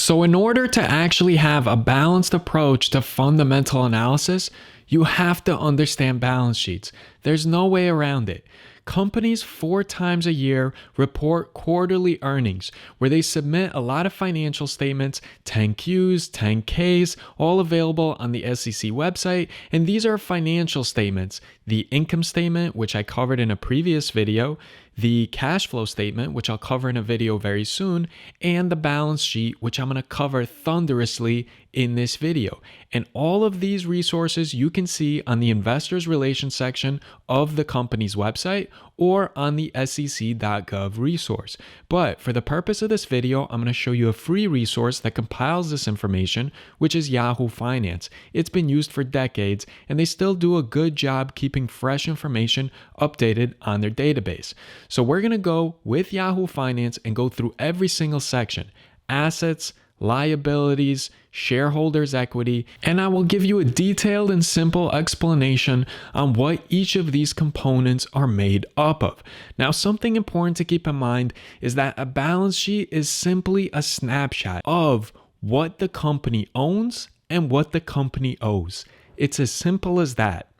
So in order to actually have a balanced approach to fundamental analysis, you have to understand balance sheets. There's no way around it. Companies 4 times a year report quarterly earnings where they submit a lot of financial statements, 10Qs, 10Ks, all available on the SEC website. And these are financial statements. The income statement, which I covered in a previous video, the cash flow statement, which I'll cover in a video very soon, and the balance sheet, which I'm going to cover thunderously in this video. And all of these resources you can see on the Investors Relations section of the company's website or on the sec.gov resource. But for the purpose of this video, I'm going to show you a free resource that compiles this information, which is Yahoo Finance. It's been used for decades, and they still do a good job keeping fresh information updated on their database. So we're going to go with Yahoo Finance and go through every single section: assets, liabilities, shareholders' equity, and I will give you a detailed and simple explanation on what each of these components are made up of. Now, something important to keep in mind is that a balance sheet is simply a snapshot of what the company owns and what the company owes. It's as simple as that.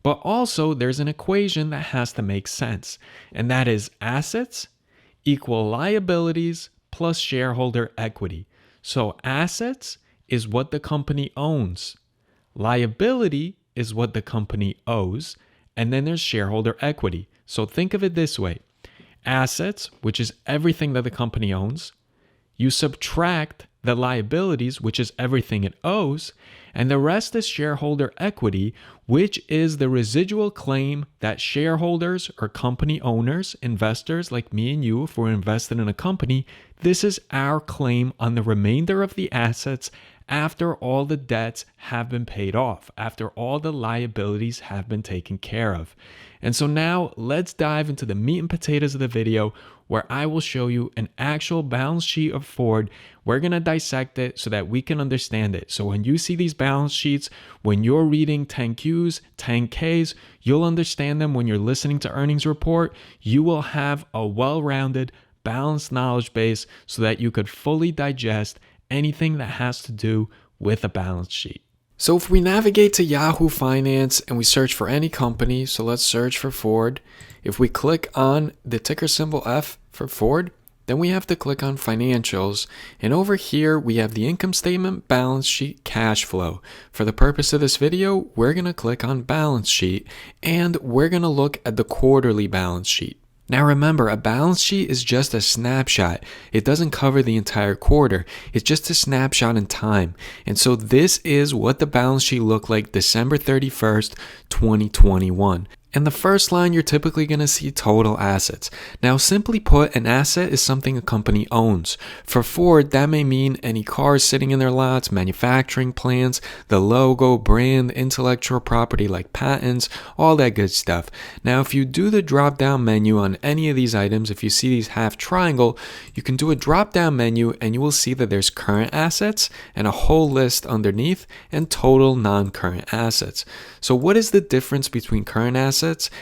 But also, there's an equation that has to make sense, and that is assets equal liabilities plus shareholder equity. So assets is what the company owns. Liability is what the company owes. And then there's shareholder equity. So think of it this way. Assets, which is everything that the company owns. You subtract the liabilities, which is everything it owes. And the rest is shareholder equity, which is the residual claim that shareholders or company owners, investors like me and you, if we're invested in a company, this is our claim on the remainder of the assets after all the debts have been paid off, after all the liabilities have been taken care of. And so now let's dive into the meat and potatoes of the video, where I will show you an actual balance sheet of Ford. We're going to dissect it so that we can understand it. So when you see these balance sheets, when you're reading 10Qs, 10Ks, you'll understand them. When you're listening to earnings report, you will have a well-rounded, balanced knowledge base so that you could fully digest anything that has to do with a balance sheet. So if we navigate to Yahoo Finance and we search for any company, so let's search for Ford. If we click on the ticker symbol F for Ford, then we have to click on financials. And over here, we have the income statement, balance sheet, cash flow. For the purpose of this video, we're going to click on balance sheet and we're going to look at the quarterly balance sheet. Now remember, a balance sheet is just a snapshot. It doesn't cover the entire quarter. It's just a snapshot in time. And so this is what the balance sheet looked like December 31st, 2021. And the first line, you're typically going to see total assets. Now, simply put, an asset is something a company owns. For Ford, that may mean any cars sitting in their lots, manufacturing plants, the logo, brand, intellectual property like patents, all that good stuff. Now, if you do the drop-down menu on any of these items, if you see these half triangle, you can do a drop-down menu and you will see that there's current assets and a whole list underneath and total non-current assets. So what is the difference between current assets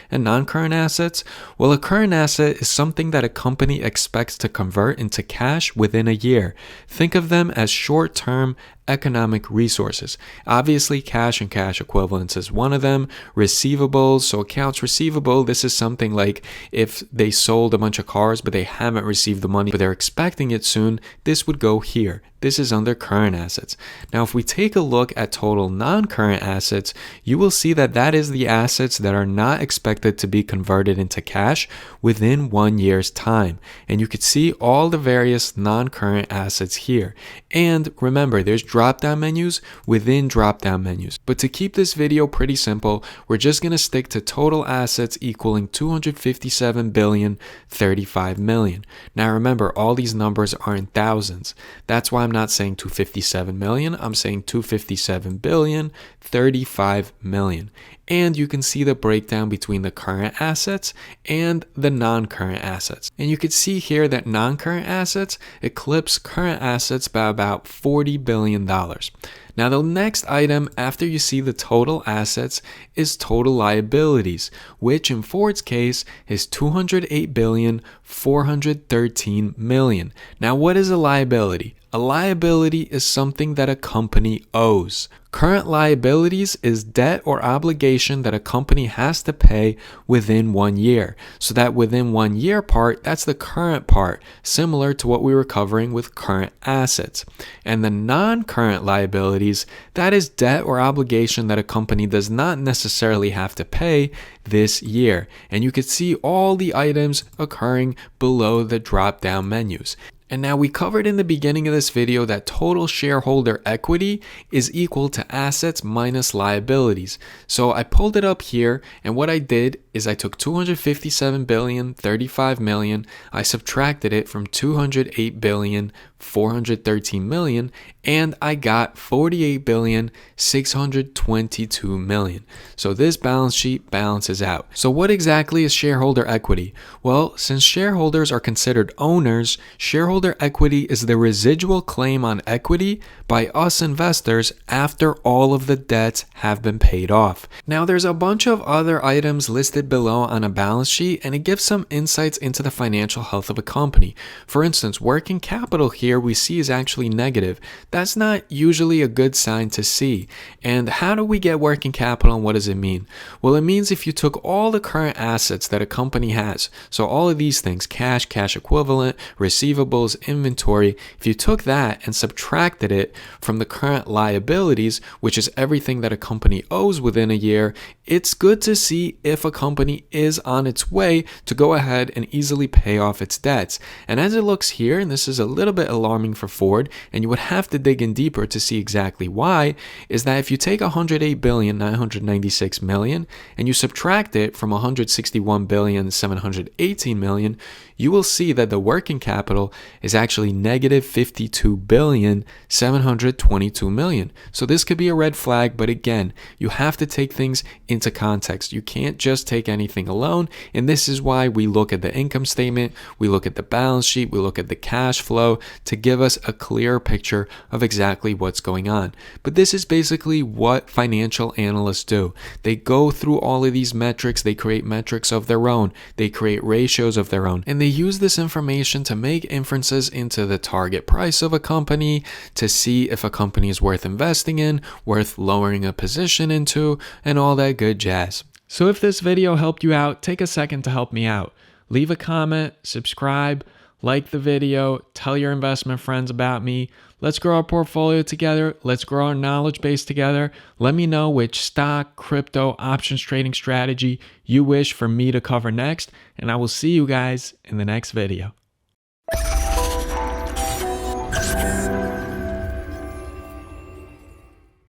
and non-current assets? Well, a current asset is something that a company expects to convert into cash within a year. Think of them as short-term economic resources. Obviously, cash and cash equivalents is one of them. Receivables, so accounts receivable, this is something like if they sold a bunch of cars but they haven't received the money but they're expecting it soon, this would go here. This is under current assets. Now, if we take a look at total non-current assets, you will see that that is the assets that are not expected to be converted into cash within 1 year's time. And you could see all the various non-current assets here. And remember, there's drop-down menus within drop-down menus. But to keep this video pretty simple, we're just going to stick to total assets equaling $257.35 billion. Now remember, all these numbers are in thousands. That's why I'm not saying 257 million, I'm saying 257.35 billion. And you can see the breakdown between the current assets and the non-current assets. And you can see here that non-current assets eclipse current assets by about $40 billion. Now, the next item after you see the total assets is total liabilities, which in Ford's case is $208.413 billion. Now, what is a liability? A liability is something that a company owes. Current liabilities is debt or obligation that a company has to pay within 1 year. So that within 1 year part, that's the current part, similar to what we were covering with current assets. And the non-current liabilities, that is debt or obligation that a company does not necessarily have to pay this year. And you can see all the items occurring below the drop-down menus. And now we covered in the beginning of this video that total shareholder equity is equal to assets minus liabilities. So I pulled it up here, and what I did is I took 257 billion, 35 million, I subtracted it from 208 billion, 413 million, and I got 48 billion, 622 million. So this balance sheet balances out. So what exactly is shareholder equity? Well, since shareholders are considered owners, shareholder equity is the residual claim on equity by us investors after all of the debts have been paid off. Now there's a bunch of other items listed below on a balance sheet, and it gives some insights into the financial health of a company. For instance, working capital here we see is actually negative. That's not usually a good sign to see. And how do we get working capital, and what does it mean? Well, it means if you took all the current assets that a company has, so all of these things, cash, cash equivalent, receivables, inventory, if you took that and subtracted it from the current liabilities, which is everything that a company owes within a year, it's good to see if a company is on its way to go ahead and easily pay off its debts. And as it looks here, and this is a little bit alarming for Ford, and you would have to dig in deeper to see exactly why, is that if you take 108 billion 996 million and you subtract it from 161 billion 718 million, you will see that the working capital is actually negative 52 billion 722 million. So this could be a red flag, but again, you have to take things into context. You can't just take anything alone, and this is why we look at the income statement, we look at the balance sheet, we look at the cash flow to give us a clearer picture of exactly what's going on. But this is basically what financial analysts do. They go through all of these metrics, they create metrics of their own, they create ratios of their own, and they use this information to make inferences into the target price of a company, to see if a company is worth investing in, worth lowering a position into, and all that good jazz. So if this video helped you out, take a second to help me out. Leave a comment, subscribe, like the video, tell your investment friends about me. Let's grow our portfolio together. Let's grow our knowledge base together. Let me know which stock, crypto, options trading strategy you wish for me to cover next, and I will see you guys in the next video.